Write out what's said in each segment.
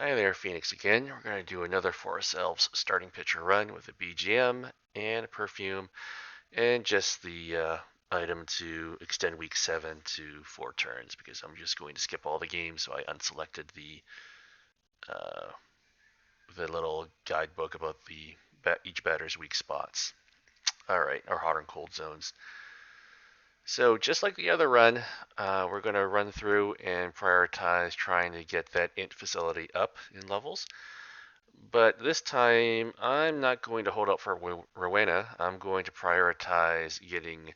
Hi there, Phoenix again. We're going to do another Forest Elves starting pitcher run with a BGM and a perfume and just the item to extend week 7 to 4 turns because I'm just going to skip all the games, so I unselected uh, the little guidebook about each batter's weak spots. Alright, our hot and cold zones. So just like the other run, we're going to run through and prioritize trying to get that int facility up in levels. But this time, I'm not going to hold out for Rowena. I'm going to prioritize getting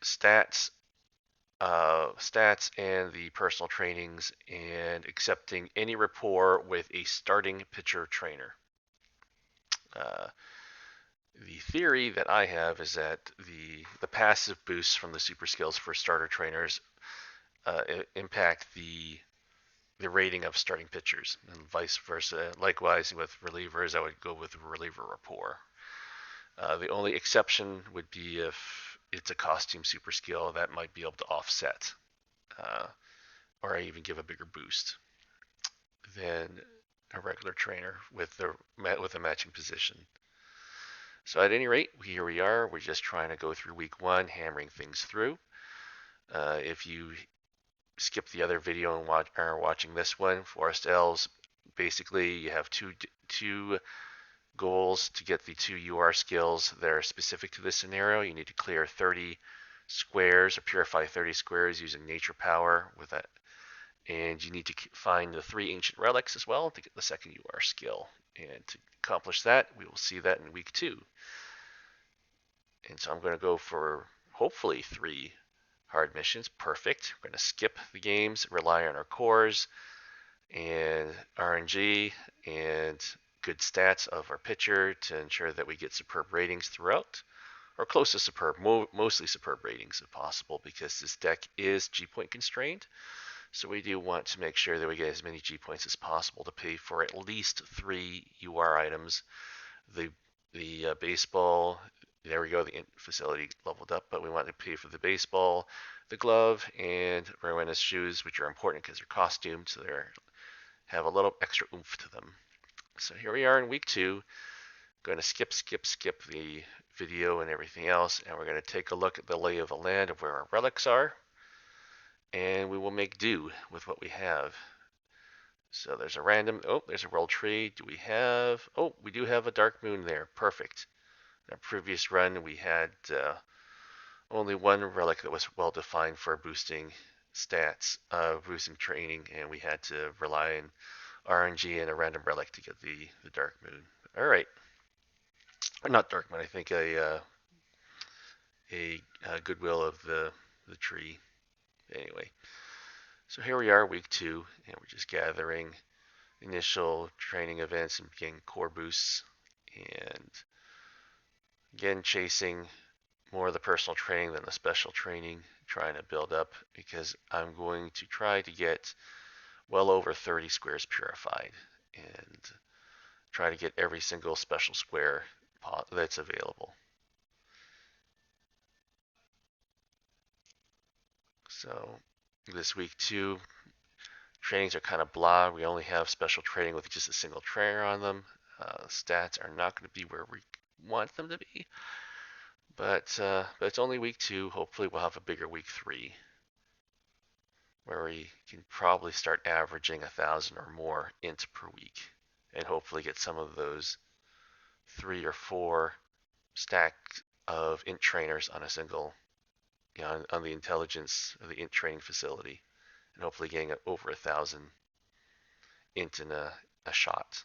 stats, stats and the personal trainings, and accepting any rapport with a starting pitcher trainer. Uh, the theory that I have is that the passive boosts from the super skills for starter trainers impact the rating of starting pitchers, and vice versa. Likewise, with relievers, I would go with reliever rapport. The only exception would be if it's a costume super skill that might be able to offset, uh, or even give a bigger boost than a regular trainer with a matching position. So at any rate, here we are. We're just trying to go through week 1, hammering things through. If you skip the other video and are watching this one, Forest Elves, basically you have two goals to get the 2 UR skills that are specific to this scenario. You need to clear 30 squares or purify 30 squares using nature power with that. And you need to find the 3 ancient relics as well to get the second UR skill. And to accomplish that, we will see that in week 2. And so I'm going to go for hopefully 3 hard missions. Perfect. We're going to skip the games, rely on our cores and RNG and good stats of our pitcher to ensure that we get superb ratings throughout, or close to superb, mostly superb ratings if possible, because this deck is G point constrained. So we do want to make sure that we get as many G points as possible to pay for at least 3 UR items. The baseball, there we go, the facility leveled up, but we want to pay for the baseball, the glove, and Rowena's shoes, which are important because they're costumed, so they have a little extra oomph to them. So here we are in week 2. Going to skip the video and everything else, and we're going to take a look at the lay of the land of where our relics are, and we will make do with what we have. So there's a random, there's a world tree. Do we have, we do have a dark moon there. Perfect. In our previous run, we had only one relic that was well defined for boosting stats, boosting training, and we had to rely on RNG and a random relic to get the dark moon. All right. Or not dark moon, I think a goodwill of the tree. Anyway, so here we are, week 2, and we're just gathering initial training events and getting core boosts, and again chasing more of the personal training than the special training, trying to build up because I'm going to try to get well over 30 squares purified and try to get every single special square that's available. So this week 2, trainings are kind of blah. We only have special training with just a single trainer on them. Stats are not going to be where we want them to be. But it's only week 2. Hopefully we'll have a bigger week 3 where we can probably start averaging 1,000 or more int per week and hopefully get some of those 3 or 4 stack of int trainers on a single, on the intelligence of the int training facility, and hopefully getting over 1,000 int in a shot.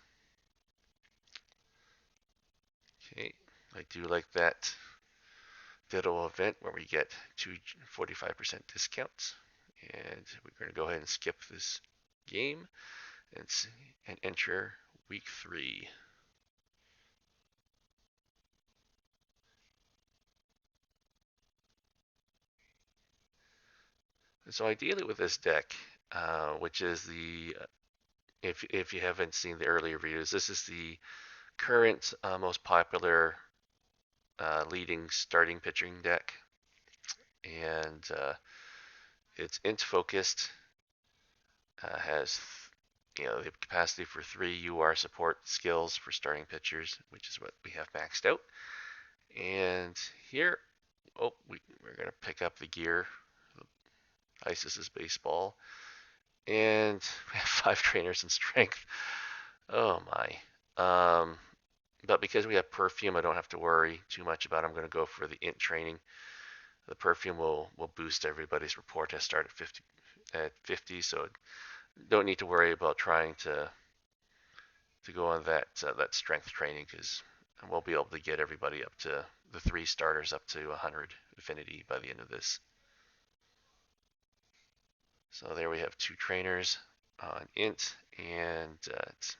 Okay, I do like that Ditto event where we get 45% discounts. And we're going to go ahead and skip this game and enter week 3. And so ideally with this deck, which is if you haven't seen the earlier videos, this is the current most popular leading starting pitching deck, and it's int focused, has they have capacity for 3 UR support skills for starting pitchers, which is what we have maxed out. And here, we're going to pick up the gear. Isis's baseball. And we have 5 trainers in strength. Oh my. But because we have perfume, I don't have to worry too much about it. I'm going to go for the int training. The perfume will boost everybody's rapport to start at 50, so don't need to worry about trying to go on that strength training, because we'll be able to get everybody up to the 3 starters up to 100 affinity by the end of this. So there we have 2 trainers on int, and it's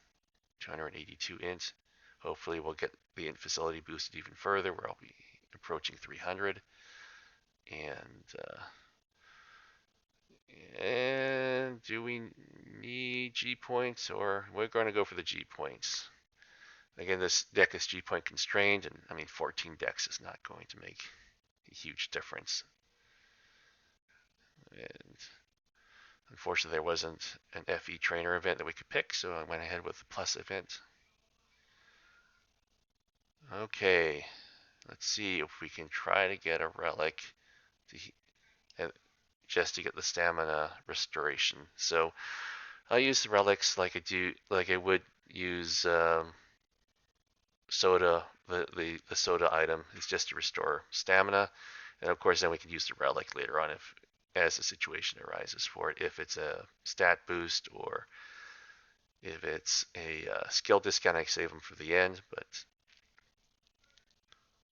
282 int. Hopefully we'll get the int facility boosted even further, where I'll be approaching 300. And do we need G points, or we're going to go for the G points? Again, this deck is G point constrained, and I mean 14 decks is not going to make a huge difference. And unfortunately, there wasn't an FE trainer event that we could pick, so I went ahead with the plus event. Okay, let's see if we can try to get a relic just to get the stamina restoration. So I'll use the relics like I would use soda. The soda item is just to restore stamina, and of course then we can use the relic later on if as the situation arises for it, if it's a stat boost or if it's a skill discount. I save them for the end, but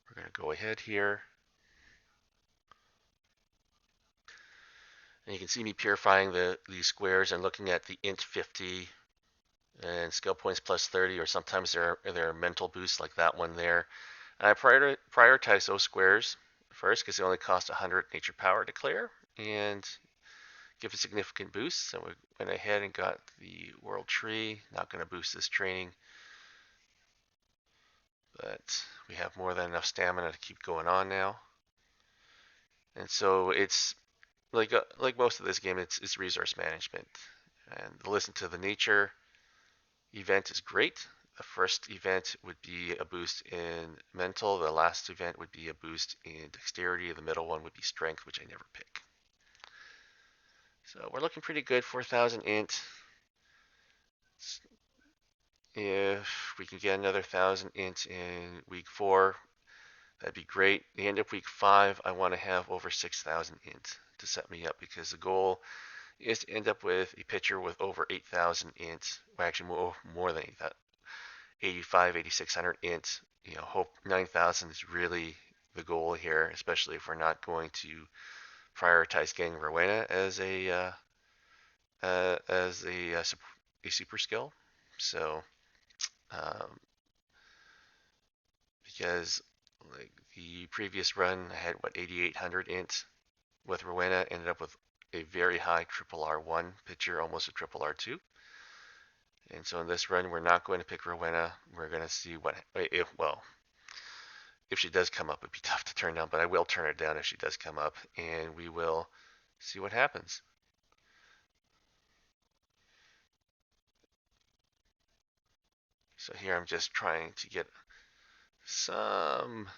we're going to go ahead here. And you can see me purifying these squares and looking at the int 50 and skill points plus 30, or sometimes there are mental boosts like that one there. And I prioritize those squares first because they only cost 100 nature power to clear and give a significant boost. So we went ahead and got the world tree. Not going to boost this training, but we have more than enough stamina to keep going on now. And so it's like most of this game, it's resource management. And the listen to the nature event is great. The first event would be a boost in mental. The last event would be a boost in dexterity. The middle one would be strength, which I never pick. So we're looking pretty good. 4,000 int. If we can get another 1,000 int in week 4, that'd be great. The end of week 5, I want to have over 6,000 int to set me up, because the goal is to end up with a pitcher with over 8,000 int. Well, actually more than 85, 8,600 int. Hope 9,000 is really the goal here, especially if we're not going to prioritize getting Rowena as a super skill. So because like the previous run, I had 8,800 int with Rowena, ended up with a very high triple R1 pitcher, almost a triple R2. And so in this run, we're not going to pick Rowena. We're going to see if she does come up. It'd be tough to turn down, but I will turn it down if she does come up, and we will see what happens. So here I'm just trying to get some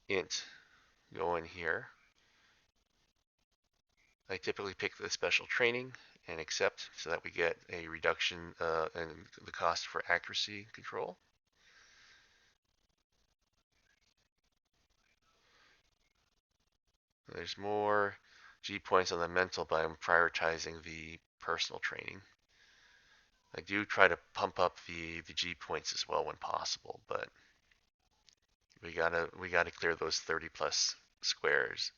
int going here. I typically pick the special training and accept so that we get a reduction in the cost for accuracy control. There's more G points on the mental, but I'm prioritizing the personal training. I do try to pump up the G points as well when possible, but we gotta clear those 30 plus squares.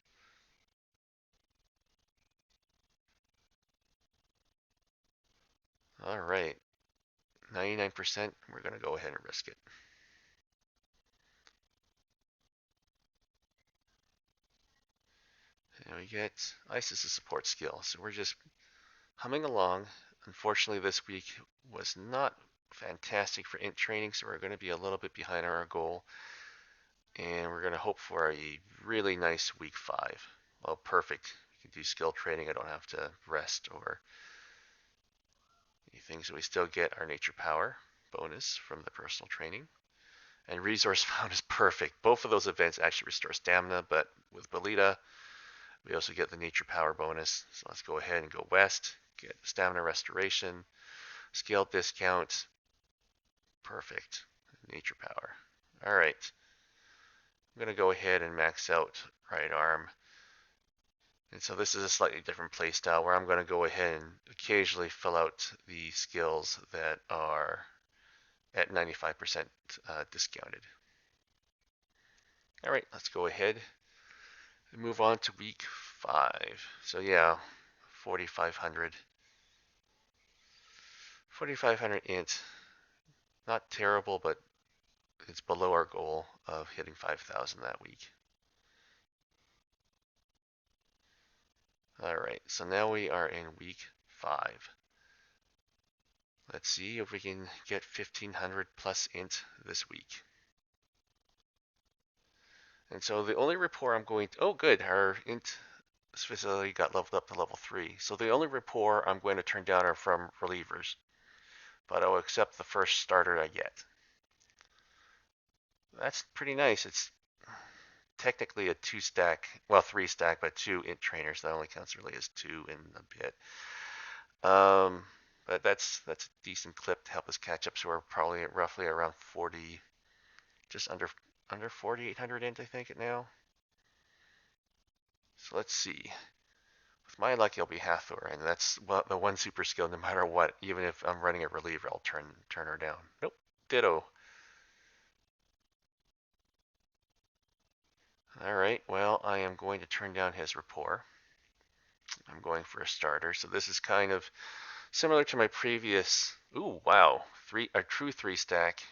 All right, 99%. We're gonna go ahead and risk it. And we get Isis' support skill, so we're just humming along. Unfortunately, this week was not fantastic for int training, so we're going to be a little bit behind our goal. And we're going to hope for a really nice week 5. Well, perfect. We can do skill training. I don't have to rest or anything, so we still get our nature power bonus from the personal training. And resource found is perfect. Both of those events actually restore stamina, but with Belita, we also get the nature power bonus. So let's go ahead and go west, get stamina restoration, scale discount, perfect, nature power. All right, I'm gonna go ahead and max out right arm. And so this is a slightly different playstyle where I'm going to go ahead and occasionally fill out the skills that are at 95% discounted. All right, let's go ahead and move on to week 5. So yeah, 4,500. 4,500 int, not terrible, but it's below our goal of hitting 5,000 that week. All right, so now we are in week 5. Let's see if we can get 1,500 plus int this week. And so the only rapport I'm going to, oh good, our int facility got leveled up to level 3. So the only rapport I'm going to turn down are from relievers, but I'll accept the first starter I get. That's pretty nice. It's technically a 2-stack, well 3-stack, but 2 int trainers. That only counts really as 2 in a bit. But that's a decent clip to help us catch up. So we're probably at roughly around 40, just under 4,800 int, I think, now. So let's see. With my luck, it'll be Hathor, and that's the one super skill. No matter what, even if I'm running a reliever, I'll turn her down. Nope, ditto. All right, well, I am going to turn down his rapport. I'm going for a starter, so this is kind of similar to my previous. Ooh, wow, a true 3-stack.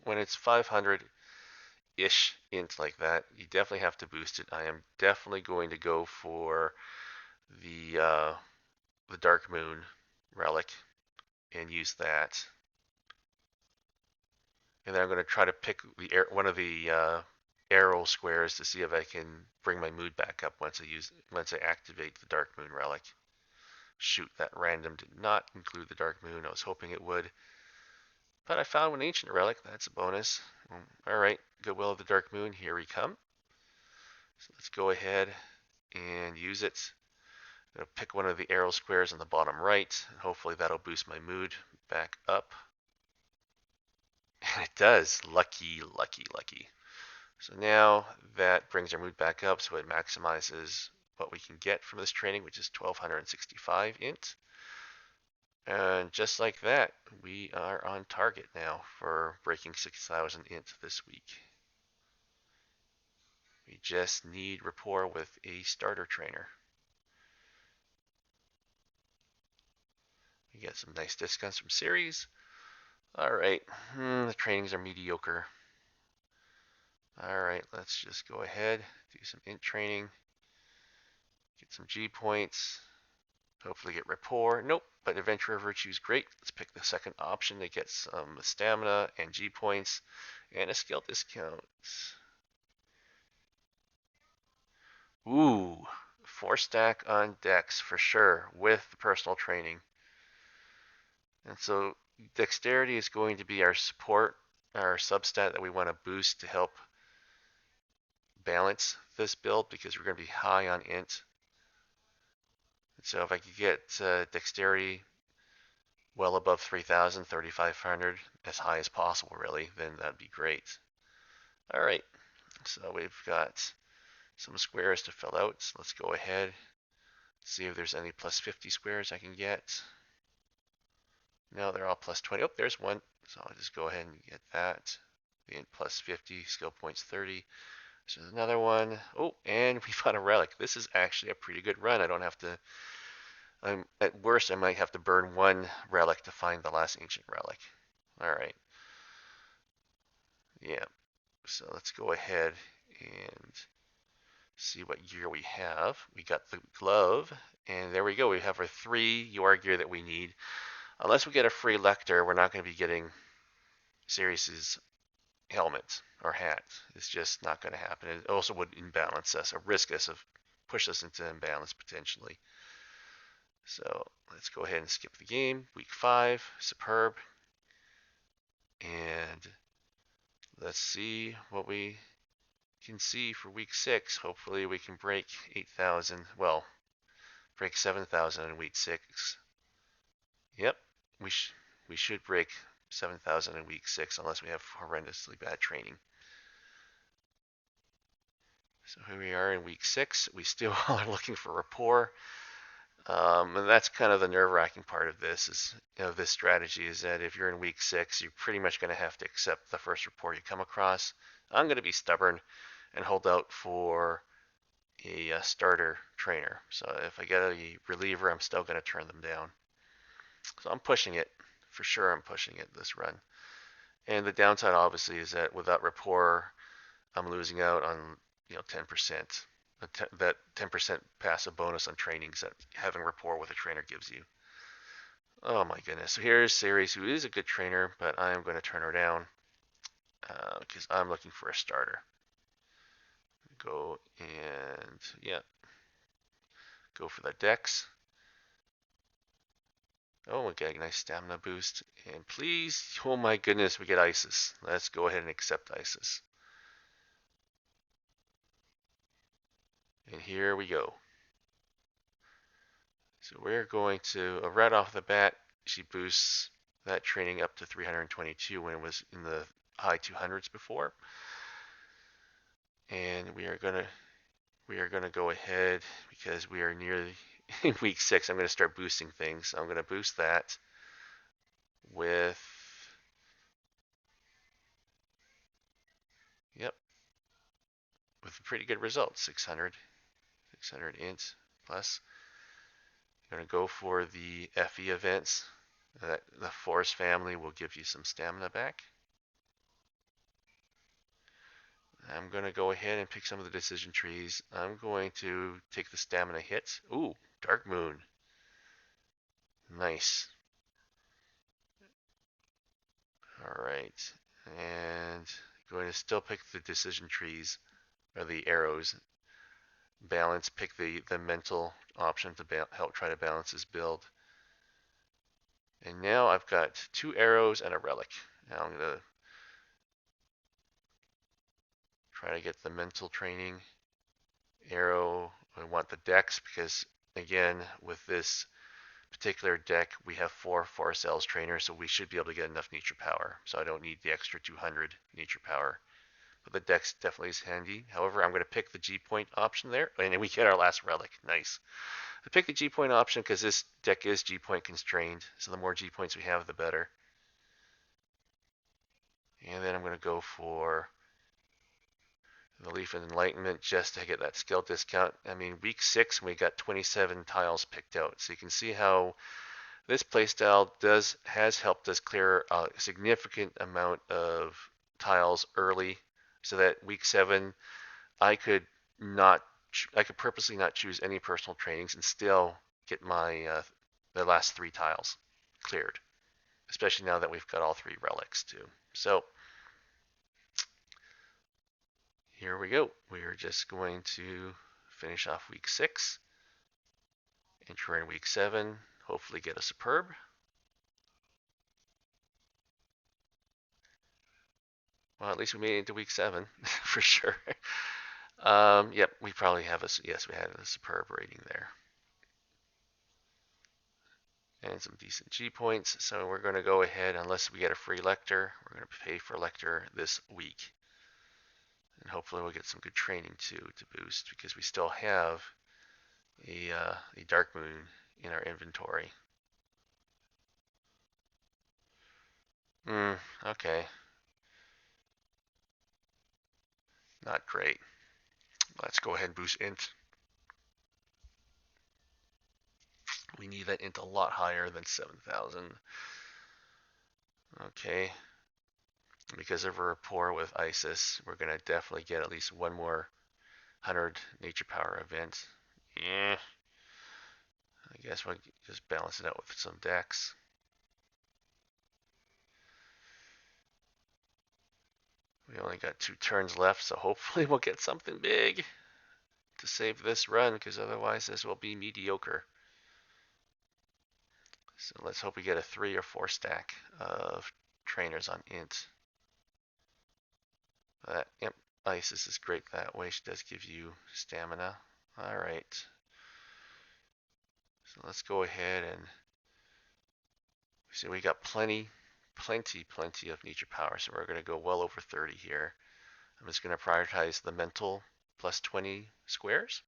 When it's 500-ish int like that, you definitely have to boost it. I am definitely going to go for the Dark Moon relic and use that. And then I'm going to try to pick one of the arrow squares to see if I can bring my mood back up once I activate the Dark Moon relic. Shoot, that random did not include the Dark Moon. I was hoping it would. But I found an ancient relic. That's a bonus. All right, Goodwill of the Dark Moon, here we come. So let's go ahead and use it. I'm going to pick one of the arrow squares on the bottom right, and hopefully that'll boost my mood back up. And it does. Lucky, lucky, lucky. So now that brings our mood back up, so it maximizes what we can get from this training, which is 1,265 int. And just like that, we are on target now for breaking 6,000 int this week. We just need rapport with a starter trainer. We get some nice discounts from series. Alright, the trainings are mediocre. Alright, let's just go ahead, do some int training, get some G points, hopefully get rapport. Nope, but Adventurer Virtue is great. Let's pick the second option to get some stamina and G points and a skill discount. Ooh, 4-stack on Dex for sure with the personal training. And so dexterity is going to be our support, our substat that we want to boost to help balance this build because we're going to be high on int. And so if I could get dexterity well above 3,000, 3,500, as high as possible really, then that'd be great. All right, so we've got some squares to fill out. So let's go ahead, see if there's any plus 50 squares I can get. No, they're all plus 20. Oh, there's one. So I'll just go ahead and get that. The int plus 50, skill points 30. So there's another one. Oh, and we found a relic. This is actually a pretty good run. I don't have to, at worst, I might have to burn one relic to find the last ancient relic. All right. Yeah. So let's go ahead and see what gear we have. We got the glove, and there we go. We have our 3 UR gear that we need. Unless we get a free lector, we're not going to be getting Sirius's helmet or hat. It's just not going to happen. It also would imbalance us or risk us of push us into imbalance potentially. So let's go ahead and skip the game. Week 5, superb. And let's see what we can see for week 6. Hopefully we can break 8,000. Well, break 7,000 in week 6. Yep, we, we should break 7,000 in week 6 unless we have horrendously bad training. So here we are in week 6. We still are looking for rapport. And that's kind of the nerve-wracking part of this is, this strategy is that if you're in week 6, you're pretty much going to have to accept the first rapport you come across. I'm going to be stubborn and hold out for a starter trainer. So if I get a reliever, I'm still going to turn them down. So I'm pushing it. For sure I'm pushing it this run. And the downside obviously is that without rapport, I'm losing out on 10%. That 10% passive bonus on trainings that having rapport with a trainer gives you. Oh my goodness. So here's Ceres, who is a good trainer, but I am going to turn her down because I'm looking for a starter. Go and, yeah, go for the Dex. Oh, we get a nice stamina boost. And please, oh my goodness, we get Isis. Let's go ahead and accept Isis. And here we go. So we're going to, right off the bat, she boosts that training up to 322 when it was in the high 200s before. And we are gonna go ahead because we are near in week 6. I'm gonna start boosting things. So I'm gonna boost that with, yep, with a pretty good result. 600 int plus. I'm gonna go for the FE events. The Forest family will give you some stamina back. I'm going to go ahead and pick some of the decision trees. I'm going to take the stamina hit. Ooh, Dark Moon. Nice. All right. And going to still pick the decision trees, or the arrows. Balance, pick the mental option to help try to balance this build. And now I've got 2 arrows and a relic. Now I'm going to try to get the mental training arrow. I want the dex because, again, with this particular deck, we have 4 Forest Elves trainers, so we should be able to get enough nature power. So I don't need the extra 200 nature power. But the dex definitely is handy. However, I'm going to pick the G point option there, and then we get our last relic. Nice. I picked the G point option because this deck is G point constrained, so the more G points we have, the better. And then I'm going to go for the Leaf of Enlightenment just to get that skill discount. I mean, week 6, we got 27 tiles picked out. So you can see how this playstyle has helped us clear a significant amount of tiles early, so that week 7 I could not I could purposely not choose any personal trainings and still get my the last 3 tiles cleared, especially now that we've got all 3 relics too. So here we go. We are just going to finish off week 6, enter in week 7, hopefully get a superb. Well, at least we made it into week 7 for sure. Yep, we probably have yes, we had a superb rating there. And some decent G points. So we're going to go ahead, unless we get a free lector, we're going to pay for lector this week. And hopefully we'll get some good training too to boost, because we still have a Dark Moon in our inventory. Okay. Not great. Let's go ahead and boost int. We need that int a lot higher than 7,000. Okay. Because of a rapport with Isis, we're going to definitely get at least one more 100 nature power event. Yeah. I guess we'll just balance it out with some dex. We only got 2 turns left, so hopefully we'll get something big to save this run, because otherwise this will be mediocre. So let's hope we get a 3 or 4 stack of trainers on int. Yep, Isis is great that way. She does give you stamina. All right. So let's go ahead and see. We got plenty of nature power. So we're going to go well over 30 here. I'm just going to prioritize the mental plus 20 squares.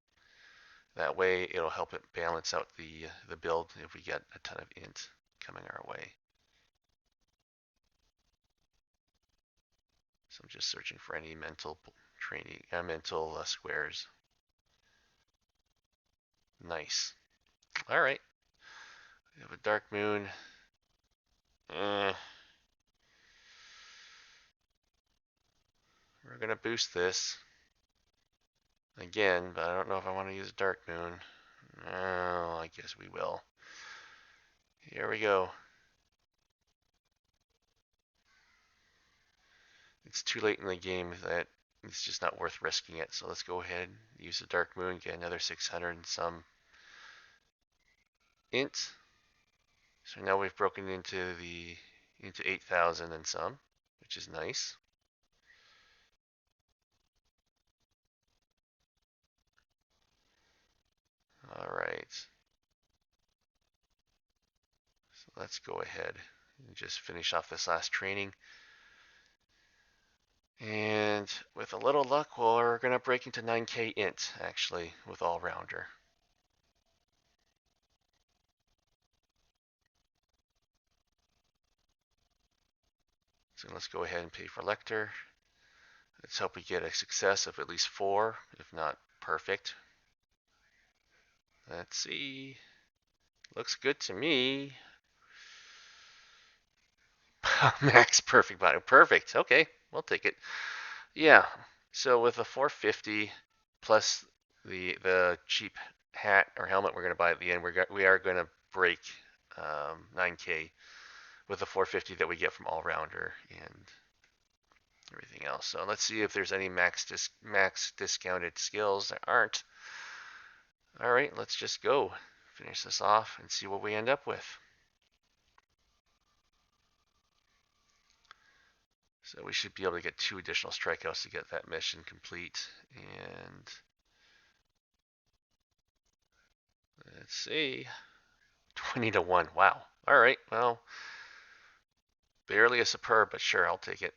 That way it'll help it balance out the build if we get a ton of int coming our way. So I'm just searching for any mental training, mental squares. Nice. All right. We have a dark moon. We're gonna boost this again, but I don't know if I want to use a dark moon. Oh, I guess we will. Here we go. It's too late in the game that it's just not worth risking it. So let's go ahead, use the dark moon, get another 600 and some int. So now we've broken into 8,000 and some, which is nice. All right. So let's go ahead and just finish off this last training. And with a little luck, we're going to break into 9K int, actually, with all-rounder. So let's go ahead and pay for Lecter. Let's hope we get a success of at least 4, if not perfect. Let's see. Looks good to me. Max perfect body. Perfect. Okay, we'll take it. Yeah. So with a 450 plus the cheap hat or helmet we're going to buy at the end, we are going to break 9K with the 450 that we get from all rounder and everything else. So let's see if there's any max discounted skills. There aren't. All right, let's just go finish this off and see what we end up with. So we should be able to get 2 additional strikeouts to get that mission complete. And let's see, 20 to 1. Wow. All right, well, barely a superb, but sure, I'll take it.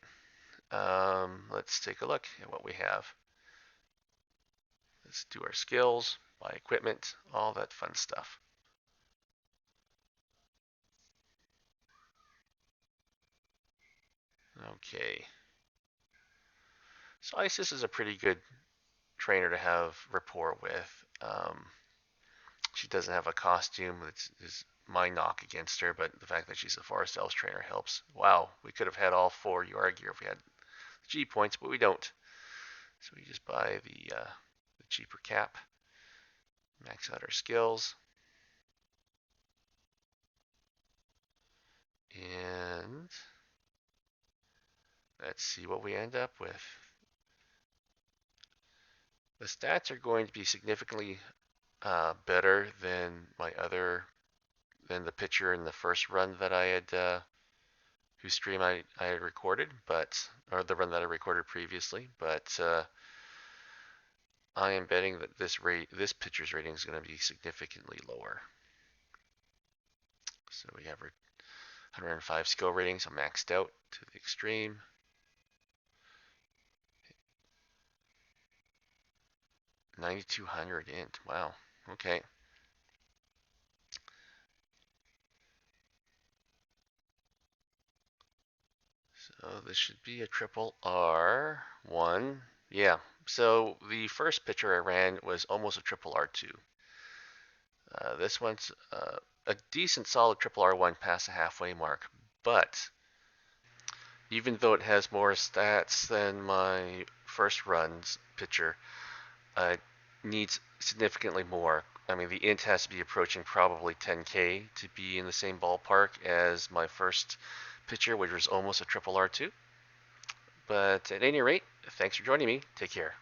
Let's take a look at what we have. Let's do our skills, buy equipment, all that fun stuff. Okay. So Isis is a pretty good trainer to have rapport with. She doesn't have a costume that is my knock against her, but the fact that she's a Forest Elves trainer helps. Wow, we could have had all 4 UR gear if we had G points, but we don't. So we just buy the cheaper cap, max out our skills, and let's see what we end up with. The stats are going to be significantly better than than the pitcher in the first run that I had, whose stream I had recorded, or the run that I recorded previously. But I am betting that this pitcher's rating is going to be significantly lower. So we have our 105 skill rating, so maxed out to the extreme. 9,200 int. Wow. Okay. So this should be a triple R1. Yeah. So the first pitcher I ran was almost a triple R2. This one's a decent solid triple R1 past the halfway mark, but even though it has more stats than my first run's pitcher, it needs significantly more. I mean, the int has to be approaching probably 10K to be in the same ballpark as my first pitcher, which was almost a triple R2. But at any rate, thanks for joining me. Take care.